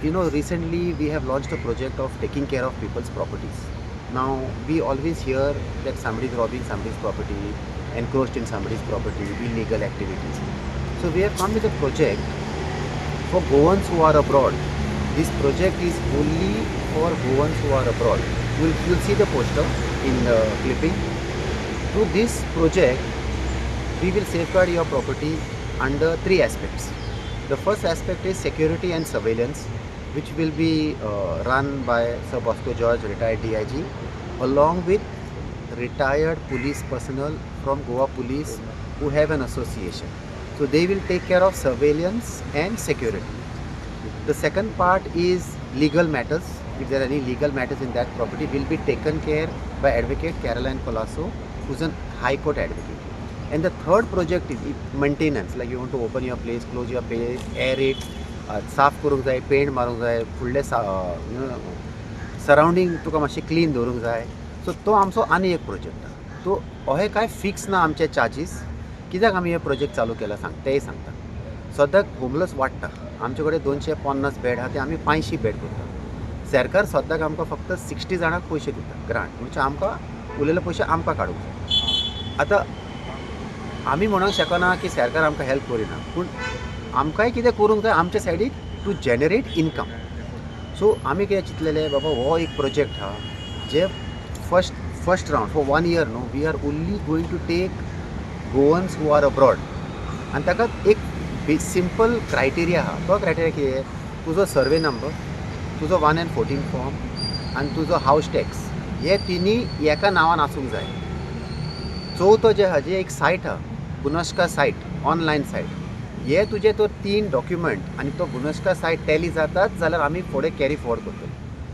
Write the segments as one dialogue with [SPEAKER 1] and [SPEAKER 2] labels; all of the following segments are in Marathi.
[SPEAKER 1] recently we have launched a project of taking care of people's properties. Now, we always hear that somebody is robbing somebody's property, encroached in somebody's property, illegal activities. So we have come with a project for Goans who are abroad. This project is only for Goans who are abroad. You'll see the poster in the clipping. Through this project, we will safeguard your property under three aspects. The first aspect is security and surveillance, which will be run by Sir Bosco George, retired DIG, along with retired police personnel from Goa Police who have an association. So they will take care of surveillance and security. The second part is legal matters. If there are any legal matters in that property, will be taken care by Advocate Caroline Colasso, who's a High Court advocate. And the third project is maintenance, like you want to open your place, close your place, air it, साफ करूंक जाय, पेंट मारूंक जाय, फुडले सरावंडींग तुका मातशें क्लीन दवरूंक जाय. सो तो आमचो आनी एक प्रोजेक्ट आसा. तो अहे कांय फिक्स ना आमचे चार्जीस. कित्याक आमी हे प्रोजेक्ट चालू केला तेंय सांगता. सद्याक होमलेस वाडटा. आमचे कडेन 250 बेड आहा ते आमी 500 बेड करता. सरकार सद्याक आमकां फक्त 60 जाणांक पयशे दिता ग्रांट. म्हणजे आमकां उरलेले पयशे आमकां काडूंक जाय. आतां आमी म्हणूंक शकना की सरकार आमकां हेल्प करिना, पूण आमकांय कितें करूंक जाय आमचे सायडीक टू जनरेट इनकम. सो आमी कितें चिंतलेले बाबा हो एक प्रोजेक्ट आहा जे फर्स्ट रावंड फॉर 1 year न्हू we are only going to take Goans who are abroad. आनी ताका एक सिंपल क्रायटेरिया आहा. तो क्रायटेरिया कितें, तुजो सर्वे नंबर, तुजो 1 and 14 फॉर्म आनी तुजो हावस टॅक्स, हे तिनी एका नांवान आसूंक जाय. चवथो जे आहा जे एक सायट आहा गुनश्का सायट, ऑनलायन सायट, हे तुजे तो 3 डॉक्युमेंट आनी तो गुनश्का सायट टॅली जातात जाल्यार आमी फुडें कॅरी फॉरवर्ड करतले.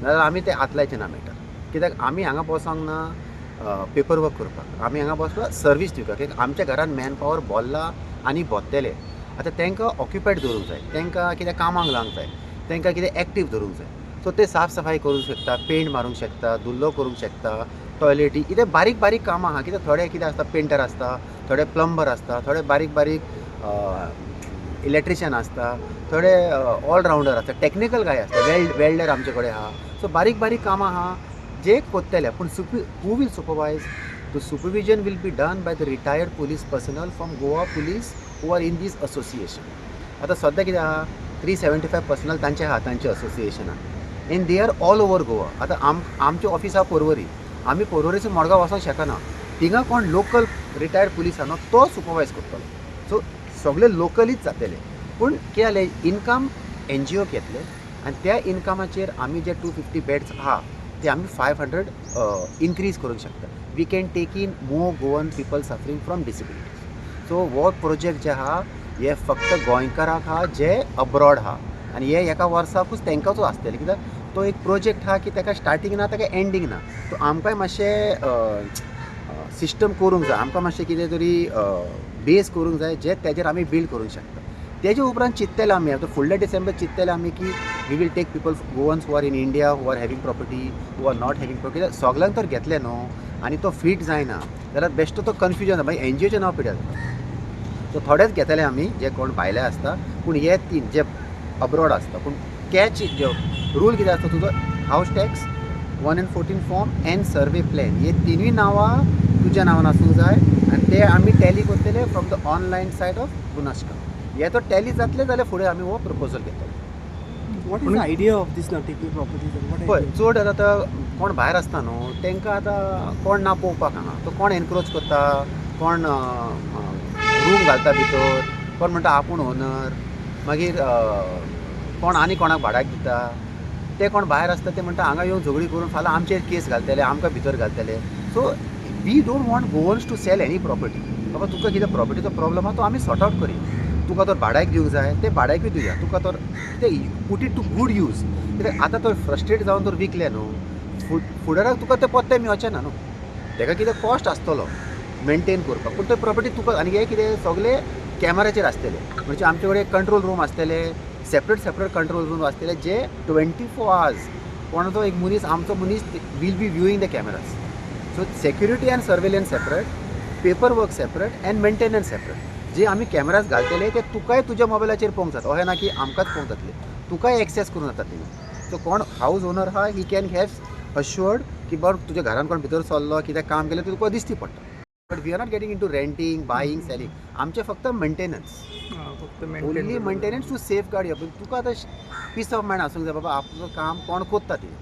[SPEAKER 1] नाजाल्यार आमी ते आतलायचे ना मॅटर. कित्याक आमी हांगा बसोंक ना पेपर वर्क करपाक, आमी हांगा बसपाक सर्वीस दिवपाक. कित्याक आमच्या घरान मॅन पावर भरला आनी भरतले. आतां तांकां ऑक्युपायड दवरूंक जाय, तांकां कितें कामाक लावंक जाय, तांकां कितें एक्टीव दवरूंक जाय. सो ते साफ सफाई करूंक शकता, पेंट मारूंक शकता, धुल्लो करूंक शकता, टॉयलेटी, कितें बारीक बारीक कामां आहा. कित्याक थोडे कितें आसता पेंटर आसता, थोडे प्लंबर आसता, थोडे बारीक बारीक इलेक्ट्रिशियन आसता, थोडे ऑलरावंडर आसता, टॅक्निकल गाय आसता, वेल्डर आमचे कडेन आहा. सो बारीक बारीक कामां आहा जे कोत्तले. पूण who will supervise? The supervision will be done by the retired police personnel from Goa police who are in these association. आतां सद्या कितें आहा 375 पर्सनल तांचे आहा तांचे असोसिएशनान, and they are all over Goa. आतां आमचें ऑफीस आहा पर्वरी. आमी पर्वरीसून मडगांव वचोंक शकना. थिंगा कोण लोकल रिटायर्ड पुलीस आहा न्हू तो सुपरवायज करतलो. सो सगळे लोकलीच जातले. पूण कितें जालें, इनकम NGO घेतले आनी त्या इनकमाचेर आमी जे 250 बेड्स आहा ते आमी 500 इनक्रीज करूंक शकता. We can take in more Goan people suffering from disabilities. So हो प्रोजेक्ट जे आहा हे फक्त गोंयकाराक आहा जे अब्रॉड आहा आनी हे एका वर्साकूच तांकांच आसतले. कित्याक तो एक प्रोजेक्ट आहा की ताका स्टार्टींग ना ताका एंडींग ना. सो आमकांय मातशें सिस्टम करूंक जाय, आमकां मातशें कितें तरी बेस करूंक जाय जे तेजेर आमी बिल्ड करूंक शकता. तेजे उपरांत चिंतलेले आमी आतां फुडल्या डिसेंबर चिंतलेले आमी की we will take people Goans who are in India who are having property who are not having property. कित्याक सगळ्यांक तर घेतले न्हू आनी तो फीट जायना जाल्यार बेश्टो तो कन्फ्युजन जाता, मागीर NGOचें नांव पिड्यार जाता. सो थोडेच घेतले आमी जे कोण भायले आसता. पूण हे 3 जे अब्रॉड आसता. पूण कॅच जो रूल कितें आसता, तुजो हावस tax, 1 and 14 form end survey plan, हे तिनूय नांवां तुज्या नांवान आसूंक जाय आनी ते आमी टॅली करतले from the online site of गुनश्का. हे तो टॅली जातले जाल्यार फुडें आमी हो प्रपोजल घेतलो.
[SPEAKER 2] What is the idea of this now taking properties?
[SPEAKER 1] पळय चड आतां कोण भायर आसता न्हू तांकां आतां कोण ना पळोवपाक हांगा. तो कोण एनक्रोच करता, कोण रूम घालता भितर, कोण म्हणटा आपूण ओनर, मागीर कोण आनी कोणाक भाड्याक दिता. ते कोण भायर आसता ते म्हणटा हांगा येवन झगडी करून फाल्यां आमचेर केस घालतले, आमकां भितर घालतले. So we don't want Goans to sell any property. बाबा तुका कितें प्रॉपर्टीचो प्रॉब्लम आहा तो आमी सॉर्ट आवट करी. तुका तर भाड्याक दिवंक जाय ते भाड्याकूय दिवया. तुका तर ते put it to good use. कित्याक आतां तो फ्रस्ट्रेट जावन तर विकले न्हू फुडाराक तुका ते पत्ते मेळचें ना न्हू. ताका कितें कॉस्ट आसतलो मेंटेन करपाक. पूण ते प्रॉपर्टी तुका आनी हे कितें सगळे कॅमेराचेर आसतले. म्हणजे आमचे कडेन कंट्रोल रूम आसतले, सेपरेट कंट्रोल रूम आसतले जे 24 hours कोणाचो एक मनीस आमचो मनीस will be viewing the cameras. So security and surveillance separate, paperwork separate and maintenance separate. जे आमी कॅमेराज घालतले ते तुकाय तुज्या मोबायलाचेर पळोवंक जाता. अशें ना की आमकांच पळोवंक जातले. तुकाय एक्सेस करून जाता थिंगा. सो कोण हाऊस ओनर आहा ही कॅन हॅव अश्युअर्ड की बाबा तुज्या घरान कोण भितर सरलो कितें काम केलें तें तुका दिसती पडटा. But we are not getting into renting buying selling. आमचें फक्त मेंटेनन्स,
[SPEAKER 2] फक्त
[SPEAKER 1] only maintenance to safeguard your. तुका आतां पीस ऑफ मायंड आसूंक जाय बाबा आपलं काम कोण कोत्ता तें.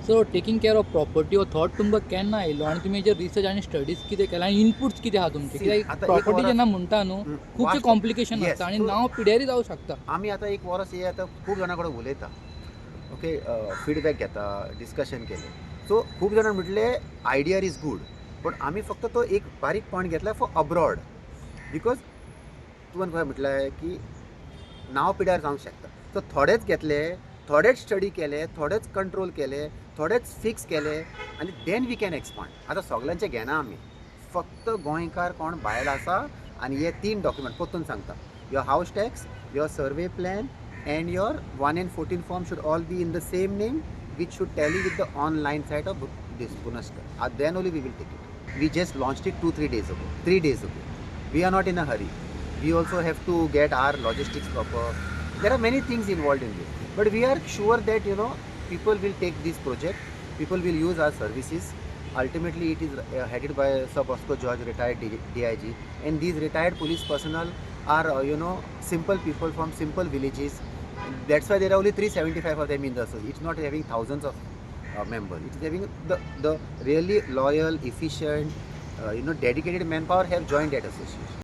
[SPEAKER 3] So taking care of property हो थॉट तुमकां केन्ना आयलो आनी तुमी हेजेर रिसर्च आनी स्टडीज कितें केला आनी इनपुट्स कितें आहा तुमचे?
[SPEAKER 1] See,
[SPEAKER 3] कित्याक
[SPEAKER 1] आतां एक
[SPEAKER 3] प्रॉपर्टी
[SPEAKER 1] वरां-
[SPEAKER 3] जेन्ना म्हणटा न्हू खुबशे
[SPEAKER 1] वास्तव-
[SPEAKER 3] कॉम्प्लिकेशन
[SPEAKER 1] Yes,
[SPEAKER 3] आसता आनी
[SPEAKER 1] so-
[SPEAKER 3] नांव पिड्यारी जावं शकता.
[SPEAKER 1] आमी आतां एक वरस हे आतां खूब जाणां कडेन उलयता, ओके, फीडबॅक घेता, डिस्कशन केलें. सो खूब जाणां म्हटले आयडिया इज गूड, पण आमी फक्त तो एक बारीक पॉयंट घेतला फॉर अब्रॉड. बिकॉज तुवें खंय म्हटलें की नांव पिड्यार जावंक शकता. सो थोडेच घेतले, थोडेच स्टडी केले, थोडेच कंट्रोल केले, थोडेच फिक्स केले आनी देन वी कॅन एक्सपांड. आतां सगळ्यांचे घेना आमी, फक्त गोंयकार कोण भायल आसा आनी हे 3 डॉक्युमेंट परतून सांगता. Your house tax, your survey plan and your 1 and 14 form should all be in the same name, which should tally with the online site of this Punaskar. Then only we will take it. We just launched it 3 days ago. We are not in a hurry. We also have to get our logistics proper. There are many things involved in this, but we are sure that people will take this project. People will use our services. Ultimately, it is headed by Sir Bosco George, retired DIG, and these retired police personnel are simple people from simple villages. That's why there are only 375 of them in the association. It's not having thousands of members. It is having the really loyal, efficient, dedicated manpower have joined that association.